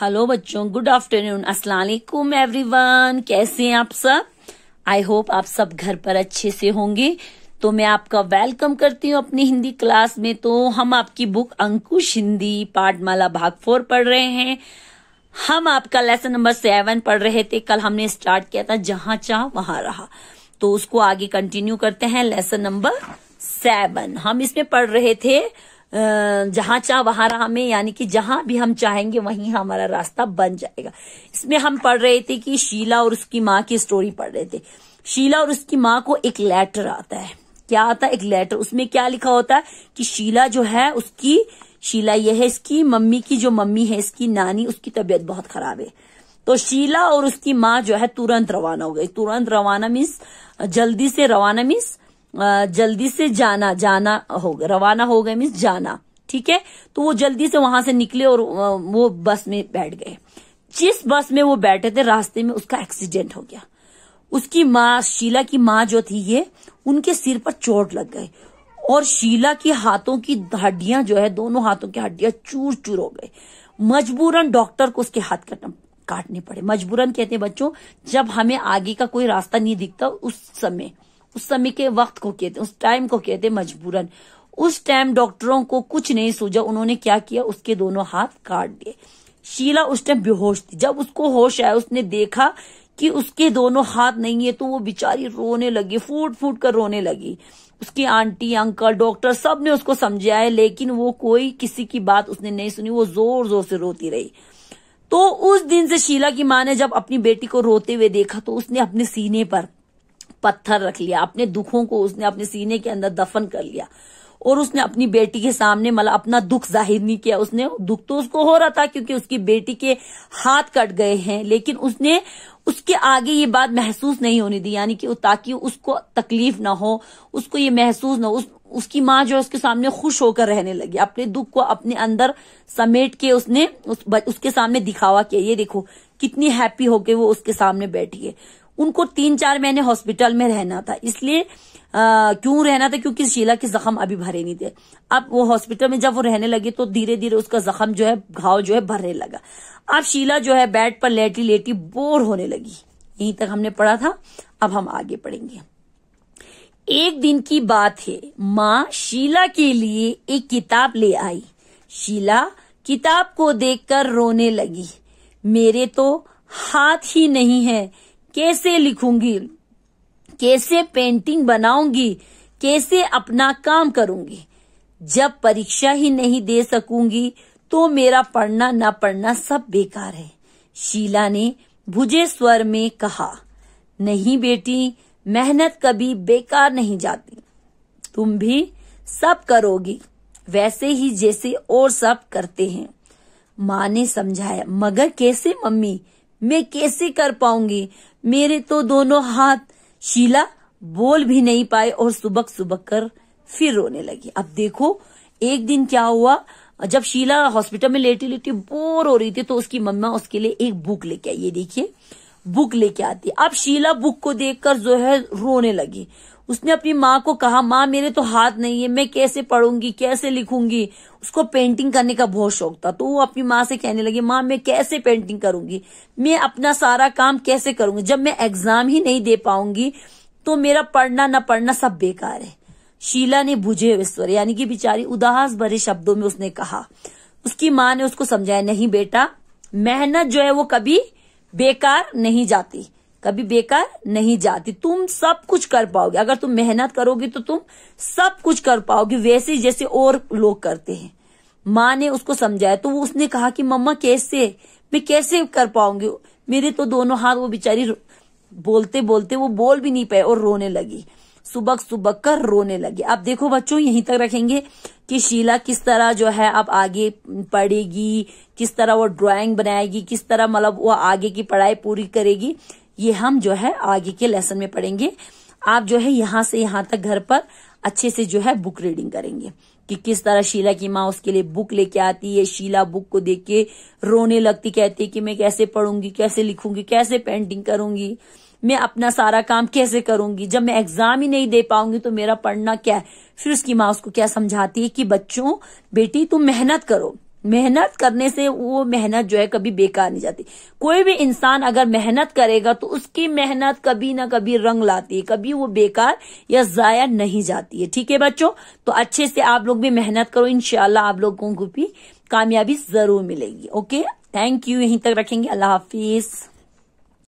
Hello बच्चों, good afternoon, अस्सलाम वालेकुम एवरीवन। कैसे हैं आप सब? आई होप आप सब घर पर अच्छे से होंगे। तो मैं आपका वेलकम करती हूँ अपनी हिंदी क्लास में। तो हम आपकी बुक अंकुश हिंदी पाठमाला भाग 4 पढ़ रहे हैं। हम आपका लेसन नंबर 7 पढ़ रहे थे। कल हमने स्टार्ट किया था जहां चाह वहां रहा, तो उसको आगे कंटिन्यू करते हैं। लेसन नंबर 7 हम इसमें पढ़ रहे थे जहां चाह वहां रहा में, यानी कि जहां भी हम चाहेंगे वहीं हमारा रास्ता बन जाएगा। इसमें हम पढ़ रहे थे कि शीला और उसकी माँ की स्टोरी पढ़ रहे थे। शीला और उसकी माँ को एक लेटर आता है। क्या आता है? एक लेटर। उसमें क्या लिखा होता है कि शीला जो है शीला ये है इसकी मम्मी की, जो मम्मी है इसकी नानी, उसकी तबीयत बहुत खराब है। तो शीला और उसकी माँ जो है तुरंत रवाना हो गई। तुरंत रवाना मीन्स जल्दी से रवाना मीन्स जल्दी से जाना हो गया। रवाना हो गए मीन्स जाना, ठीक है। तो वो जल्दी से वहां से निकले और वो बस में बैठ गए। जिस बस में वो बैठे थे रास्ते में उसका एक्सीडेंट हो गया। उसकी माँ, शीला की माँ जो थी ये, उनके सिर पर चोट लग गई और शीला की हाथों की हड्डियां जो है, दोनों हाथों की हड्डियां चूर चूर हो गई। मजबूरन डॉक्टर को उसके हाथ काटने पड़े। मजबूरन कहते हैं बच्चों, जब हमें आगे का कोई रास्ता नहीं दिखता उस समय के वक्त को कहते, उस टाइम को कहते मजबूरन। उस टाइम डॉक्टरों को कुछ नहीं सूझा। उन्होंने क्या किया, उसके दोनों हाथ काट दिए। शीला उस टाइम बेहोश थी। जब उसको होश आया, उसने देखा कि उसके दोनों हाथ नहीं है, तो वो बेचारी रोने लगी, फूट फूट कर रोने लगी। उसकी आंटी, अंकल, डॉक्टर सब ने उसको समझाया, लेकिन वो कोई किसी की बात उसने नहीं सुनी। वो जोर जोर से रोती रही। तो उस दिन से शीला की माँ ने जब अपनी बेटी को रोते हुए देखा, तो उसने अपने सीने पर पत्थर रख लिया। अपने दुखों को उसने अपने सीने के अंदर दफन कर लिया और उसने अपनी बेटी के सामने मतलब अपना दुख जाहिर नहीं किया। उसने दुख तो उसको हो रहा था क्योंकि उसकी बेटी के हाथ कट गए हैं, लेकिन उसने उसके आगे ये बात महसूस नहीं होने दी, यानी कि ताकि उसको तकलीफ ना हो, उसको ये महसूस ना हो। उसकी माँ जो उसके सामने खुश होकर रहने लगी। अपने दुख को अपने अंदर समेट के उसने उसके सामने दिखावा किया। ये देखो कितनी हैप्पी होके वो उसके सामने बैठी है। उनको 3-4 महीने हॉस्पिटल में रहना था। इसलिए क्यों रहना था? क्योंकि शीला के जख्म अभी भरे नहीं थे। अब वो हॉस्पिटल में जब वो रहने लगी तो धीरे धीरे उसका जख्म जो है, घाव जो है भरने लगा। अब शीला जो है बेड पर लेटी लेटी बोर होने लगी। यहीं तक हमने पढ़ा था। अब हम आगे पढ़ेंगे। एक दिन की बात है, माँ शीला के लिए एक किताब ले आई। शीला किताब को देखकर रोने लगी। मेरे तो हाथ ही नहीं है, कैसे लिखूंगी, कैसे पेंटिंग बनाऊंगी, कैसे अपना काम करूंगी? जब परीक्षा ही नहीं दे सकूंगी तो मेरा पढ़ना ना पढ़ना सब बेकार है। शीला ने भुजे स्वर में कहा, नहीं बेटी, मेहनत कभी बेकार नहीं जाती। तुम भी सब करोगी वैसे ही जैसे और सब करते हैं। माँ ने समझाया, मगर कैसे मम्मी, मैं कैसे कर पाऊंगी? मेरे तो दोनों हाथ। शीला बोल भी नहीं पाए और सुबक सुबक कर फिर रोने लगी। अब देखो एक दिन क्या हुआ, जब शीला हॉस्पिटल में लेटी लेटी बोर हो रही थी, तो उसकी मम्मा उसके लिए एक बुक लेके आई। ये देखिए बुक लेके आती है। अब शीला बुक को देखकर जो है रोने लगी। उसने अपनी माँ को कहा, माँ मेरे तो हाथ नहीं है, मैं कैसे पढ़ूंगी, कैसे लिखूंगी? उसको पेंटिंग करने का बहुत शौक था। तो वो अपनी माँ से कहने लगी, माँ मैं कैसे पेंटिंग करूंगी, मैं अपना सारा काम कैसे करूंगी? जब मैं एग्जाम ही नहीं दे पाऊंगी तो मेरा पढ़ना न पढ़ना सब बेकार है। शीला ने बुझे हुए स्वर, यानी कि बेचारी उदास भरे शब्दों में उसने कहा। उसकी माँ ने उसको समझाया, नहीं बेटा, मेहनत जो है वो कभी बेकार नहीं जाती, कभी बेकार नहीं जाती। तुम सब कुछ कर पाओगे। अगर तुम मेहनत करोगी तो तुम सब कुछ कर पाओगे, वैसे जैसे और लोग करते हैं। माँ ने उसको समझाया। तो उसने कहा कि मम्मा कैसे, मैं कैसे कर पाऊंगी? मेरे तो दोनों हाथ। वो बेचारी बोलते बोलते वो बोल भी नहीं पाए और रोने लगी, सुबक सुबक कर रोने लगी। अब देखो बच्चों, यहीं तक रखेंगे कि शीला किस तरह जो है अब आगे पढ़ेगी, किस तरह वो ड्राइंग बनाएगी, किस तरह मतलब वो आगे की पढ़ाई पूरी करेगी। ये हम जो है आगे के लेसन में पढ़ेंगे। आप जो है यहाँ से यहाँ तक घर पर अच्छे से जो है बुक रीडिंग करेंगे कि किस तरह शीला की माँ उसके लिए बुक लेके आती है। शीला बुक को देख के रोने लगती, कहती है कि मैं कैसे पढ़ूंगी, कैसे लिखूंगी, कैसे पेंटिंग करूंगी, मैं अपना सारा काम कैसे करूंगी? जब मैं एग्जाम ही नहीं दे पाऊंगी तो मेरा पढ़ना क्या है? फिर उसकी माँ उसको क्या समझाती है कि बच्चों, बेटी तुम मेहनत करो, मेहनत करने से वो मेहनत जो है कभी बेकार नहीं जाती। कोई भी इंसान अगर मेहनत करेगा तो उसकी मेहनत कभी ना कभी रंग लाती है, कभी वो बेकार या जाया नहीं जाती है। ठीक है बच्चों, तो अच्छे से आप लोग भी मेहनत करो, इंशाल्लाह आप लोगों को भी कामयाबी जरूर मिलेगी। ओके, थैंक यू, यहीं तक रखेंगे। अल्लाह हाफिज।